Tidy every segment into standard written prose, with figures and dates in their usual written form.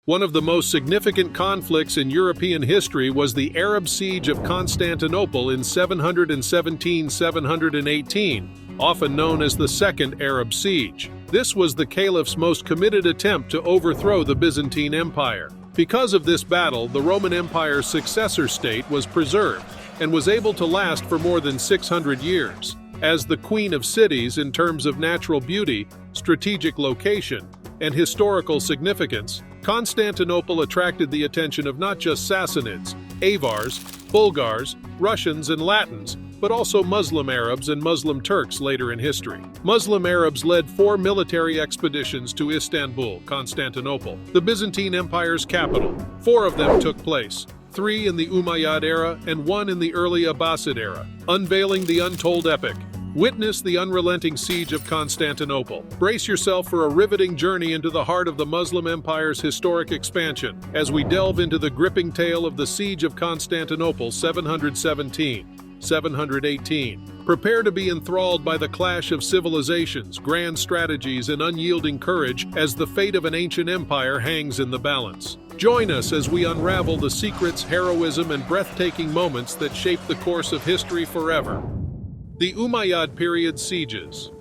One of the most significant conflicts in European history was the Arab Siege of Constantinople in 717–718, often known as the Second Arab Siege. This was the caliph's most committed attempt to overthrow the Byzantine Empire. Because of this battle, the Roman Empire's successor state was preserved and was able to last for more than 600 years. As the Queen of Cities in terms of natural beauty, strategic location, and historical significance, Constantinople attracted the attention of not just Sassanids, Avars, Bulgars, Russians, and Latins, but also Muslim Arabs and Muslim Turks later in history. Muslim Arabs led 4 military expeditions to Istanbul, Constantinople, the Byzantine Empire's capital. 4 of them took place, 3 in the Umayyad era and 1 in the early Abbasid era, unveiling the untold epic. Witness the unrelenting siege of Constantinople. Brace yourself for a riveting journey into the heart of the Muslim Empire's historic expansion as we delve into the gripping tale of the Siege of Constantinople 717–718. Prepare to be enthralled by the clash of civilizations, grand strategies, and unyielding courage as the fate of an ancient empire hangs in the balance. Join us as we unravel the secrets, heroism, and breathtaking moments that shape the course of history forever. The Umayyad period sieges.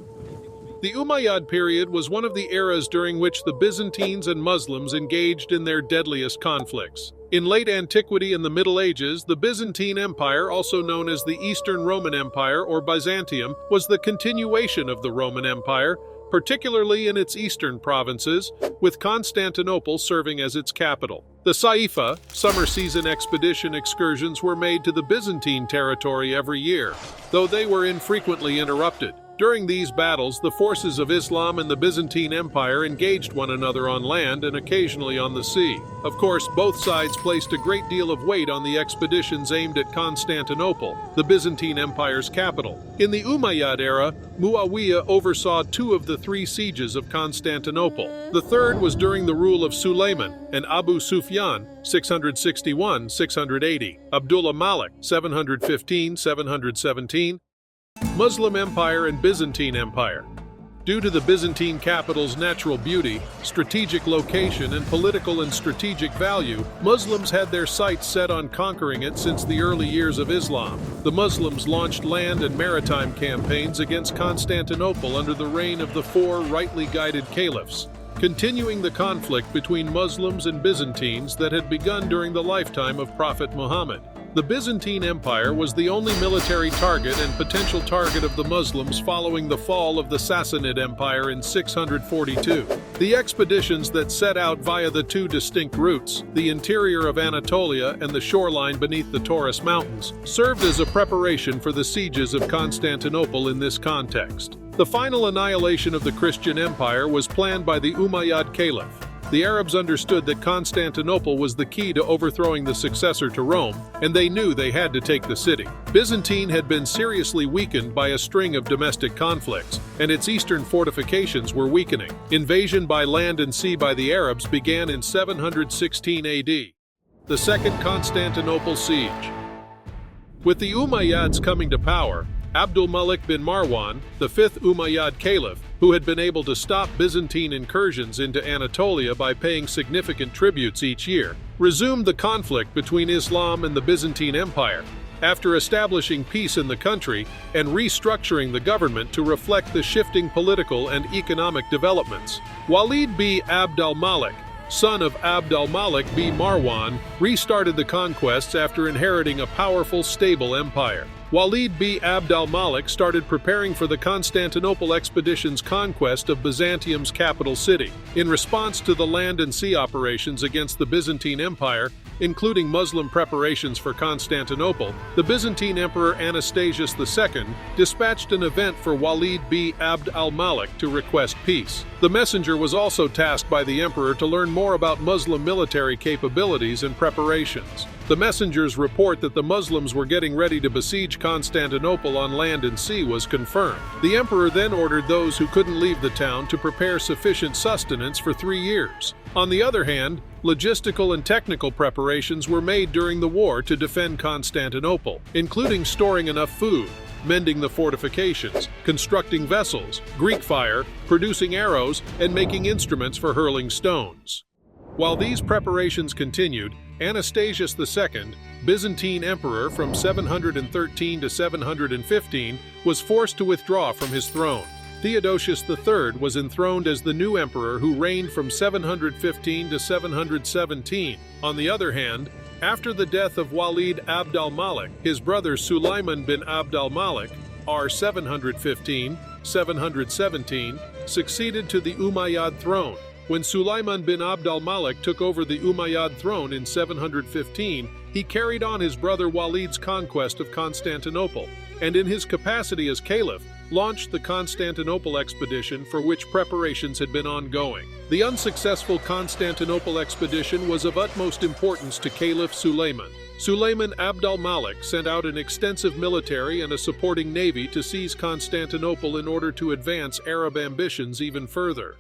The Umayyad period was one of the eras during which the Byzantines and Muslims engaged in their deadliest conflicts. In late antiquity and the Middle Ages, the Byzantine Empire, also known as the Eastern Roman Empire or Byzantium, was the continuation of the Roman Empire, particularly in its eastern provinces, with Constantinople serving as its capital. The Saifa, summer season expedition excursions were made to the Byzantine territory every year, though they were infrequently interrupted. During these battles, the forces of Islam and the Byzantine Empire engaged one another on land and occasionally on the sea. Of course, both sides placed a great deal of weight on the expeditions aimed at Constantinople, the Byzantine Empire's capital. In the Umayyad era, Muawiyah oversaw 2 of the 3 sieges of Constantinople. The third was during the rule of Sulayman and Abu Sufyan, 661–680, Abdullah Malik, 715–717, Muslim Empire and Byzantine Empire. Due to the Byzantine capital's natural beauty, strategic location, and political and strategic value, Muslims had their sights set on conquering it since the early years of Islam. The Muslims launched land and maritime campaigns against Constantinople under the reign of the 4 rightly guided caliphs, continuing the conflict between Muslims and Byzantines that had begun during the lifetime of Prophet Muhammad. The Byzantine Empire was the only military target and potential target of the Muslims following the fall of the Sassanid Empire in 642. The expeditions that set out via the 2 distinct routes, the interior of Anatolia and the shoreline beneath the Taurus Mountains, served as a preparation for the sieges of Constantinople in this context. The final annihilation of the Christian Empire was planned by the Umayyad Caliph. The Arabs understood that Constantinople was the key to overthrowing the successor to Rome, and they knew they had to take the city. Byzantine had been seriously weakened by a string of domestic conflicts, and its eastern fortifications were weakening. Invasion by land and sea by the Arabs began in 716 AD. The Second Constantinople Siege. With the Umayyads coming to power, Abdul Malik bin Marwan, the 5th Umayyad Caliph, who had been able to stop Byzantine incursions into Anatolia by paying significant tributes each year, resumed the conflict between Islam and the Byzantine Empire, after establishing peace in the country and restructuring the government to reflect the shifting political and economic developments. Walid b Abd al-Malik, son of Abd al-Malik b Marwan, restarted the conquests after inheriting a powerful, stable empire. Walid b Abd al-Malik started preparing for the Constantinople expedition's conquest of Byzantium's capital city. In response to the land and sea operations against the Byzantine Empire, including Muslim preparations for Constantinople, the Byzantine Emperor Anastasius II dispatched an event for Walid b Abd al-Malik to request peace. The messenger was also tasked by the emperor to learn more about Muslim military capabilities and preparations. The messenger's report that the Muslims were getting ready to besiege Constantinople on land and sea was confirmed. The emperor then ordered those who couldn't leave the town to prepare sufficient sustenance for 3 years. On the other hand, logistical and technical preparations were made during the war to defend Constantinople, including storing enough food, mending the fortifications, constructing vessels, Greek fire, producing arrows, and making instruments for hurling stones. While these preparations continued, Anastasius II, Byzantine Emperor from 713 to 715, was forced to withdraw from his throne. Theodosius III was enthroned as the new emperor who reigned from 715 to 717. On the other hand, after the death of Walid Abd al-Malik, his brother Sulaiman bin Abd al-Malik, r. 715-717, succeeded to the Umayyad throne. When Sulaiman bin Abd al-Malik took over the Umayyad throne in 715, he carried on his brother Walid's conquest of Constantinople, and in his capacity as caliph, launched the Constantinople expedition for which preparations had been ongoing. The unsuccessful Constantinople expedition was of utmost importance to Caliph Sulayman. Sulaiman Abd al-Malik sent out an extensive military and a supporting navy to seize Constantinople in order to advance Arab ambitions even further.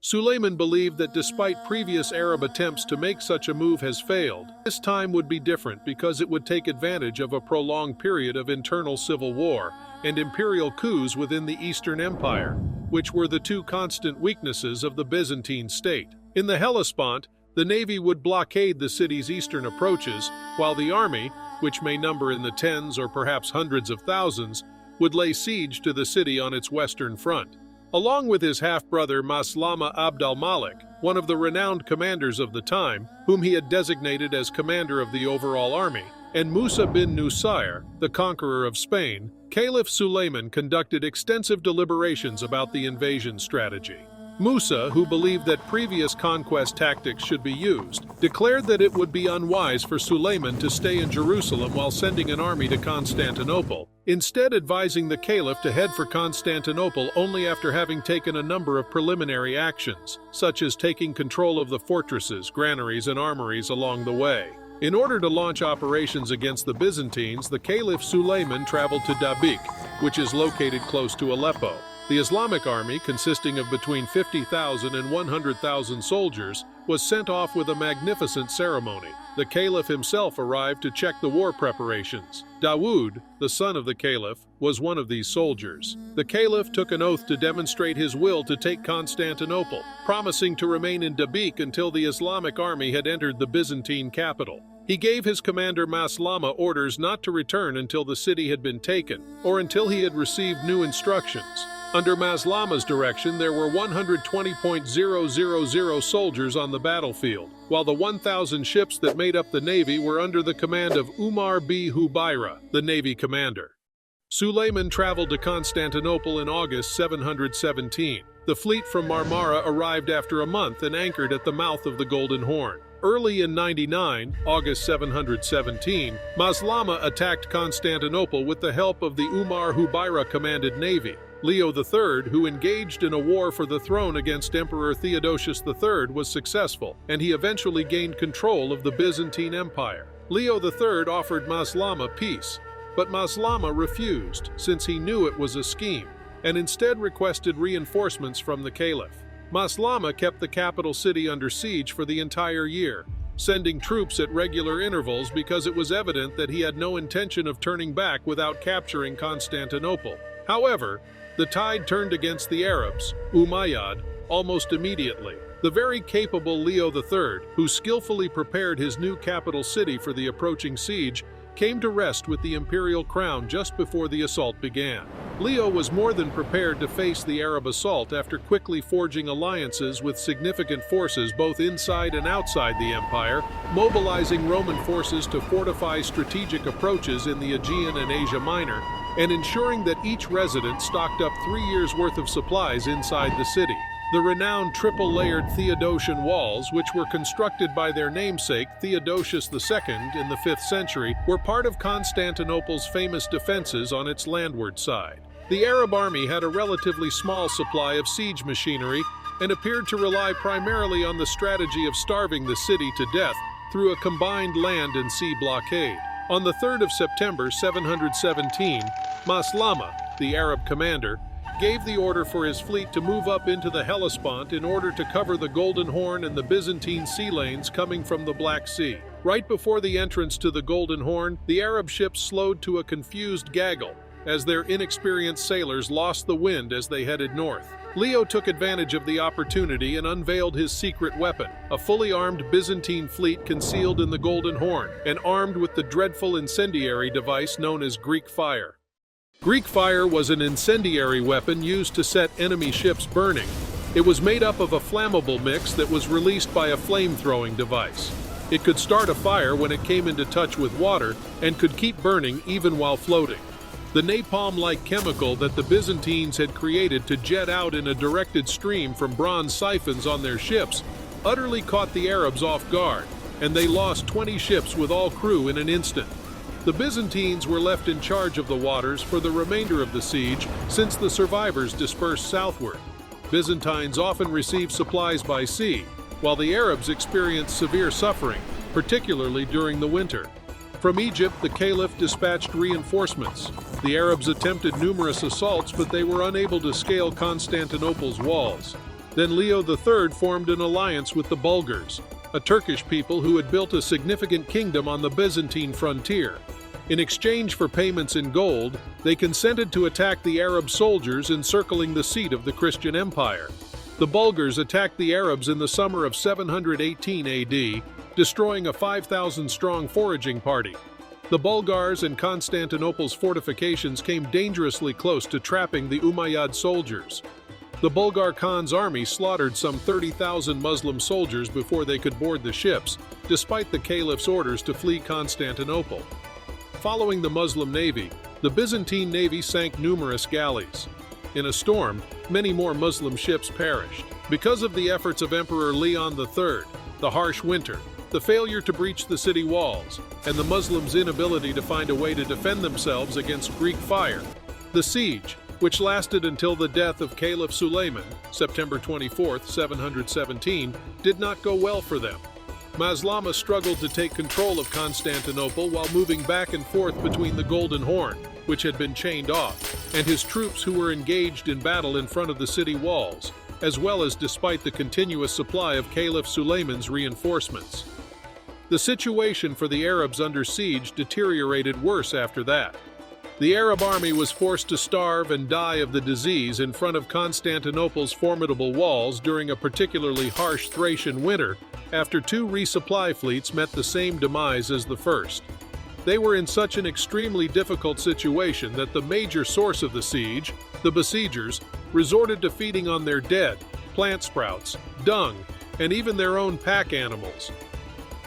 Sulayman believed that despite previous Arab attempts to make such a move has failed, this time would be different because it would take advantage of a prolonged period of internal civil war and imperial coups within the Eastern Empire, which were the two constant weaknesses of the Byzantine state. In the Hellespont, the navy would blockade the city's eastern approaches, while the army, which may number in the tens or perhaps hundreds of thousands, would lay siege to the city on its western front. Along with his half-brother Maslama Abd al-Malik, one of the renowned commanders of the time, whom he had designated as commander of the overall army, and Musa bin Nusayr, the conqueror of Spain, Caliph Sulayman conducted extensive deliberations about the invasion strategy. Musa, who believed that previous conquest tactics should be used, declared that it would be unwise for Sulayman to stay in Jerusalem while sending an army to Constantinople, instead advising the caliph to head for Constantinople only after having taken a number of preliminary actions, such as taking control of the fortresses, granaries, and armories along the way. In order to launch operations against the Byzantines, the Caliph Sulayman traveled to Dabiq, which is located close to Aleppo. The Islamic army, consisting of between 50,000 and 100,000 soldiers, was sent off with a magnificent ceremony. The caliph himself arrived to check the war preparations. Dawood, the son of the caliph, was one of these soldiers. The caliph took an oath to demonstrate his will to take Constantinople, promising to remain in Dabiq until the Islamic army had entered the Byzantine capital. He gave his commander Maslama orders not to return until the city had been taken, or until he had received new instructions. Under Maslama's direction, there were 120,000 soldiers on the battlefield, while the 1,000 ships that made up the navy were under the command of Umar b. Hubayra, the navy commander. Sulayman traveled to Constantinople in August 717. The fleet from Marmara arrived after a month and anchored at the mouth of the Golden Horn. Early in 99, August 717, Maslama attacked Constantinople with the help of the Umar Hubayra-commanded navy. Leo III, who engaged in a war for the throne against Emperor Theodosius III, was successful, and he eventually gained control of the Byzantine Empire. Leo III offered Maslama peace, but Maslama refused, since he knew it was a scheme, and instead requested reinforcements from the caliph. Maslama kept the capital city under siege for the entire year, sending troops at regular intervals because it was evident that he had no intention of turning back without capturing Constantinople. However, the tide turned against the Arabs, Umayyad, almost immediately. The very capable Leo III, who skillfully prepared his new capital city for the approaching siege, came to rest with the imperial crown just before the assault began. Leo was more than prepared to face the Arab assault after quickly forging alliances with significant forces both inside and outside the empire, mobilizing Roman forces to fortify strategic approaches in the Aegean and Asia Minor, and ensuring that each resident stocked up 3 years' worth of supplies inside the city. The renowned triple-layered Theodosian walls, which were constructed by their namesake Theodosius II in the 5th century, were part of Constantinople's famous defenses on its landward side. The Arab army had a relatively small supply of siege machinery and appeared to rely primarily on the strategy of starving the city to death through a combined land and sea blockade. On the 3rd of September 717, Maslama, the Arab commander, gave the order for his fleet to move up into the Hellespont in order to cover the Golden Horn and the Byzantine sea lanes coming from the Black Sea. Right before the entrance to the Golden Horn, the Arab ships slowed to a confused gaggle, as their inexperienced sailors lost the wind as they headed north. Leo took advantage of the opportunity and unveiled his secret weapon, a fully armed Byzantine fleet concealed in the Golden Horn and armed with the dreadful incendiary device known as Greek fire. Greek fire was an incendiary weapon used to set enemy ships burning. It was made up of a flammable mix that was released by a flame-throwing device. It could start a fire when it came into touch with water and could keep burning even while floating. The napalm-like chemical that the Byzantines had created to jet out in a directed stream from bronze siphons on their ships utterly caught the Arabs off guard, and they lost 20 ships with all crew in an instant. The Byzantines were left in charge of the waters for the remainder of the siege, since the survivors dispersed southward. Byzantines often received supplies by sea, while the Arabs experienced severe suffering, particularly during the winter. From Egypt, the Caliph dispatched reinforcements. The Arabs attempted numerous assaults, but they were unable to scale Constantinople's walls. Then Leo III formed an alliance with the Bulgars, a Turkish people who had built a significant kingdom on the Byzantine frontier. In exchange for payments in gold, they consented to attack the Arab soldiers encircling the seat of the Christian Empire. The Bulgars attacked the Arabs in the summer of 718 AD, destroying a 5,000-strong foraging party. The Bulgars and Constantinople's fortifications came dangerously close to trapping the Umayyad soldiers. The Bulgar Khan's army slaughtered some 30,000 Muslim soldiers before they could board the ships, despite the Caliph's orders to flee Constantinople. Following the Muslim navy, the Byzantine navy sank numerous galleys. In a storm, many more Muslim ships perished. Because of the efforts of Emperor Leon III, the harsh winter, the failure to breach the city walls, and the Muslims' inability to find a way to defend themselves against Greek fire, the siege, which lasted until the death of Caliph Suleiman, September 24, 717, did not go well for them. Maslama struggled to take control of Constantinople while moving back and forth between the Golden Horn, which had been chained off, and his troops who were engaged in battle in front of the city walls, as well as despite the continuous supply of Caliph Suleiman's reinforcements. The situation for the Arabs under siege deteriorated worse after that. The Arab army was forced to starve and die of the disease in front of Constantinople's formidable walls during a particularly harsh Thracian winter, after two resupply fleets met the same demise as the first. They were in such an extremely difficult situation that the major source of the siege, the besiegers, resorted to feeding on their dead, plant sprouts, dung, and even their own pack animals.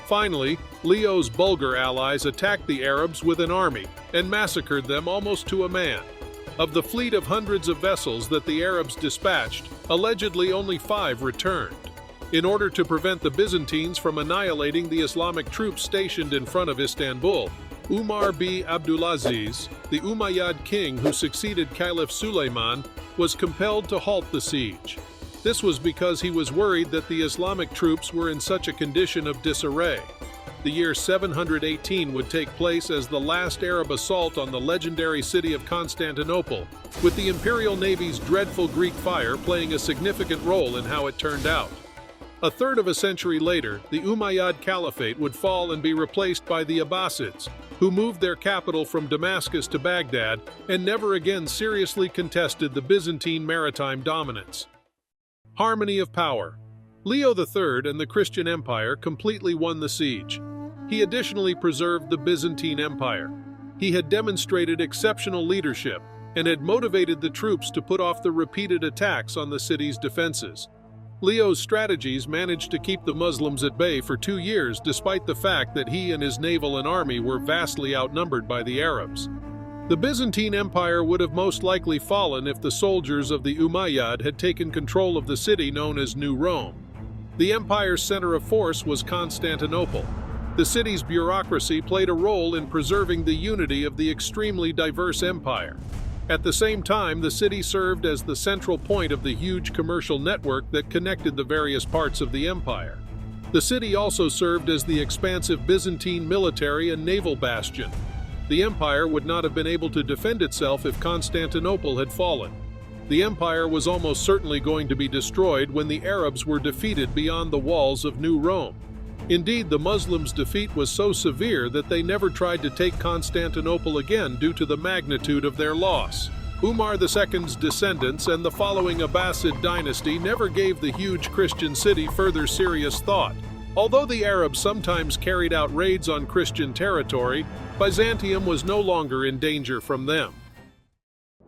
Finally, Leo's Bulgar allies attacked the Arabs with an army and massacred them almost to a man. Of the fleet of hundreds of vessels that the Arabs dispatched, allegedly only 5 returned. In order to prevent the Byzantines from annihilating the Islamic troops stationed in front of Istanbul, Umar b Abdulaziz, the Umayyad king who succeeded Caliph Suleiman, was compelled to halt the siege. This was because he was worried that the Islamic troops were in such a condition of disarray. The year 718 would take place as the last Arab assault on the legendary city of Constantinople, with the Imperial Navy's dreadful Greek fire playing a significant role in how it turned out. A third of a century later, the Umayyad Caliphate would fall and be replaced by the Abbasids, who moved their capital from Damascus to Baghdad and never again seriously contested the Byzantine maritime dominance. Harmony of power. Leo III and the Christian Empire completely won the siege. He additionally preserved the Byzantine Empire. He had demonstrated exceptional leadership and had motivated the troops to put off the repeated attacks on the city's defenses. Leo's strategies managed to keep the Muslims at bay for 2 years despite the fact that he and his naval and army were vastly outnumbered by the Arabs. The Byzantine Empire would have most likely fallen if the soldiers of the Umayyad had taken control of the city known as New Rome. The empire's center of force was Constantinople. The city's bureaucracy played a role in preserving the unity of the extremely diverse empire. At the same time, the city served as the central point of the huge commercial network that connected the various parts of the empire. The city also served as the expansive Byzantine military and naval bastion. The empire would not have been able to defend itself if Constantinople had fallen. The empire was almost certainly going to be destroyed when the Arabs were defeated beyond the walls of New Rome. Indeed, the Muslims' defeat was so severe that they never tried to take Constantinople again due to the magnitude of their loss. Umar II's descendants and the following Abbasid dynasty never gave the huge Christian city further serious thought. Although the Arabs sometimes carried out raids on Christian territory, Byzantium was no longer in danger from them.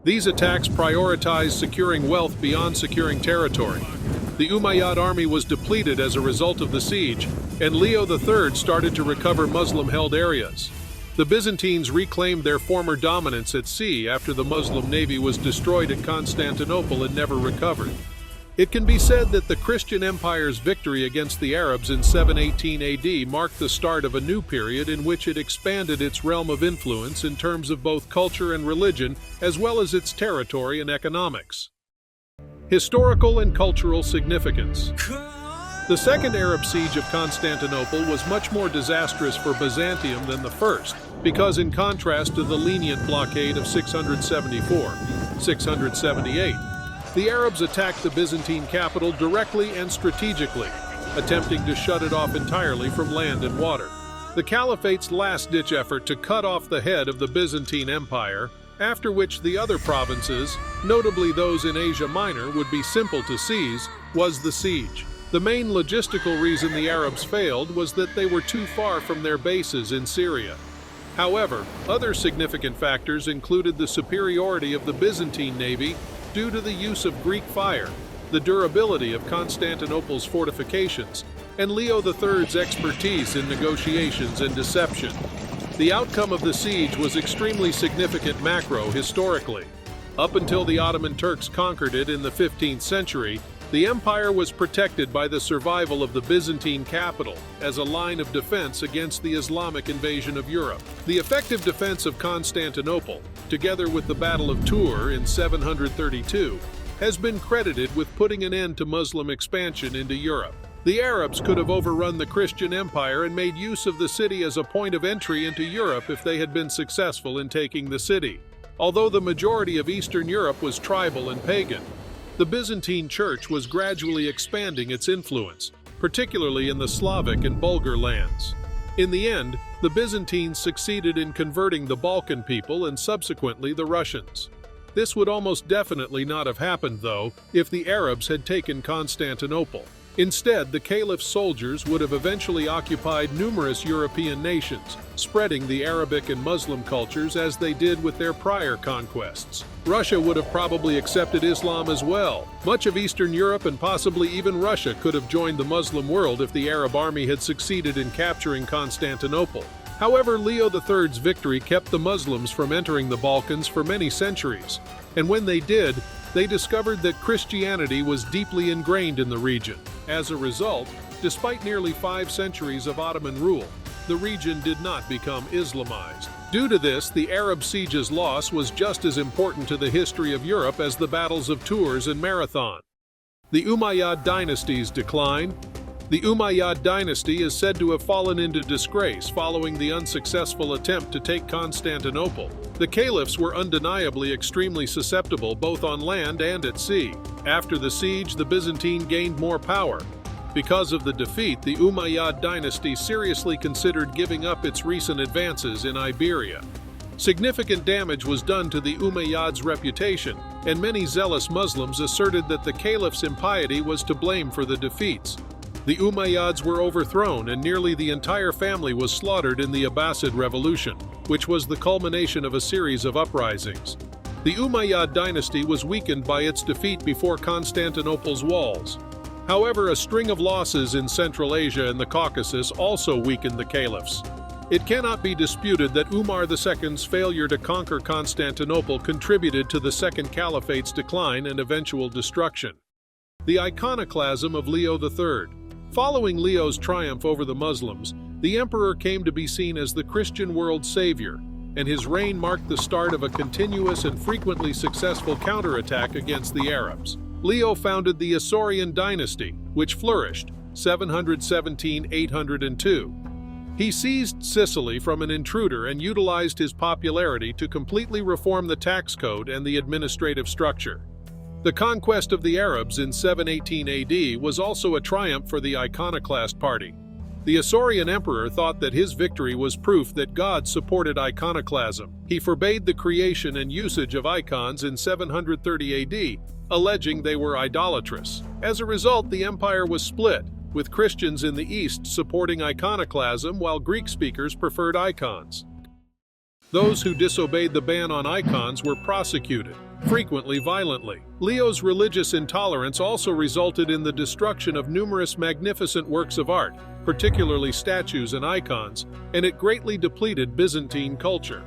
These attacks prioritized securing wealth beyond securing territory. The Umayyad army was depleted as a result of the siege, and Leo III started to recover Muslim-held areas. The Byzantines reclaimed their former dominance at sea after the Muslim navy was destroyed at Constantinople and never recovered. It can be said that the Christian Empire's victory against the Arabs in 718 AD marked the start of a new period in which it expanded its realm of influence in terms of both culture and religion, as well as its territory and economics. Historical and cultural significance. The Second Arab Siege of Constantinople was much more disastrous for Byzantium than the first, because in contrast to the lenient blockade of 674-678, the Arabs attacked the Byzantine capital directly and strategically, attempting to shut it off entirely from land and water. The Caliphate's last-ditch effort to cut off the head of the Byzantine Empire, after which the other provinces, notably those in Asia Minor, would be simple to seize, was the siege. The main logistical reason the Arabs failed was that they were too far from their bases in Syria. However, other significant factors included the superiority of the Byzantine navy due to the use of Greek fire, the durability of Constantinople's fortifications, and Leo III's expertise in negotiations and deception. The outcome of the siege was extremely significant historically. Up until the Ottoman Turks conquered it in the 15th century, the empire was protected by the survival of the Byzantine capital as a line of defense against the Islamic invasion of Europe. The effective defense of Constantinople, together with the Battle of Tours in 732, has been credited with putting an end to Muslim expansion into Europe. The Arabs could have overrun the Christian Empire and made use of the city as a point of entry into Europe if they had been successful in taking the city. Although the majority of Eastern Europe was tribal and pagan, the Byzantine Church was gradually expanding its influence, particularly in the Slavic and Bulgar lands. In the end, the Byzantines succeeded in converting the Balkan people and subsequently the Russians. This would almost definitely not have happened, though, if the Arabs had taken Constantinople. Instead, the Caliph's soldiers would have eventually occupied numerous European nations, spreading the Arabic and Muslim cultures as they did with their prior conquests. Russia would have probably accepted Islam as well. Much of Eastern Europe and possibly even Russia could have joined the Muslim world if the Arab army had succeeded in capturing Constantinople. However, Leo III's victory kept the Muslims from entering the Balkans for many centuries, and when they did, they discovered that Christianity was deeply ingrained in the region. As a result, despite nearly 5 centuries of Ottoman rule, the region did not become Islamized. Due to this, the Arab siege's loss was just as important to the history of Europe as the battles of Tours and Marathon. The Umayyad dynasty's decline. The Umayyad dynasty is said to have fallen into disgrace following the unsuccessful attempt to take Constantinople. The caliphs were undeniably extremely susceptible both on land and at sea. After the siege, the Byzantine gained more power. Because of the defeat, the Umayyad dynasty seriously considered giving up its recent advances in Iberia. Significant damage was done to the Umayyads' reputation, and many zealous Muslims asserted that the caliph's impiety was to blame for the defeats. The Umayyads were overthrown and nearly the entire family was slaughtered in the Abbasid Revolution, which was the culmination of a series of uprisings. The Umayyad dynasty was weakened by its defeat before Constantinople's walls. However, a string of losses in Central Asia and the Caucasus also weakened the caliphs. It cannot be disputed that Umar II's failure to conquer Constantinople contributed to the Second Caliphate's decline and eventual destruction. The iconoclasm of Leo III. Following Leo's triumph over the Muslims, the emperor came to be seen as the Christian world's savior, and his reign marked the start of a continuous and frequently successful counterattack against the Arabs. Leo founded the Isaurian dynasty, which flourished 717–802. He seized Sicily from an intruder and utilized his popularity to completely reform the tax code and the administrative structure. The conquest of the Arabs in 718 AD was also a triumph for the iconoclast party. The Isaurian emperor thought that his victory was proof that God supported iconoclasm. He forbade the creation and usage of icons in 730 AD, alleging they were idolatrous. As a result, the empire was split, with Christians in the east supporting iconoclasm while Greek speakers preferred icons. Those who disobeyed the ban on icons were prosecuted, frequently violently. Leo's religious intolerance also resulted in the destruction of numerous magnificent works of art, particularly statues and icons, and it greatly depleted Byzantine culture.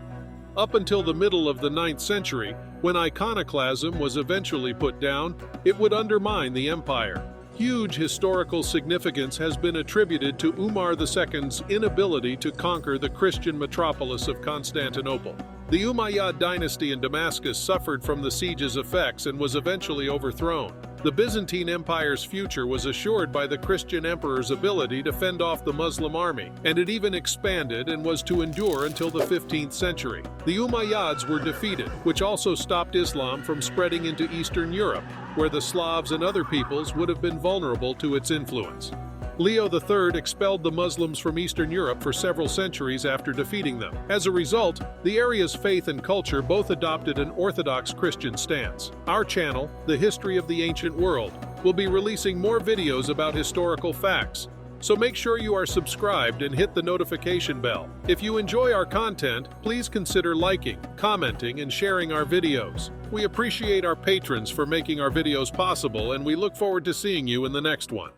Up until the middle of the 9th century, when iconoclasm was eventually put down, it would undermine the empire. Huge historical significance has been attributed to Umar II's inability to conquer the Christian metropolis of Constantinople. The Umayyad dynasty in Damascus suffered from the siege's effects and was eventually overthrown. The Byzantine Empire's future was assured by the Christian emperor's ability to fend off the Muslim army, and it even expanded and was to endure until the 15th century. The Umayyads were defeated, which also stopped Islam from spreading into Eastern Europe, where the Slavs and other peoples would have been vulnerable to its influence. Leo III expelled the Muslims from Eastern Europe for several centuries after defeating them. As a result, the area's faith and culture both adopted an Orthodox Christian stance. Our channel, The History of the Ancient World, will be releasing more videos about historical facts, so make sure you are subscribed and hit the notification bell. If you enjoy our content, please consider liking, commenting, and sharing our videos. We appreciate our patrons for making our videos possible, and we look forward to seeing you in the next one.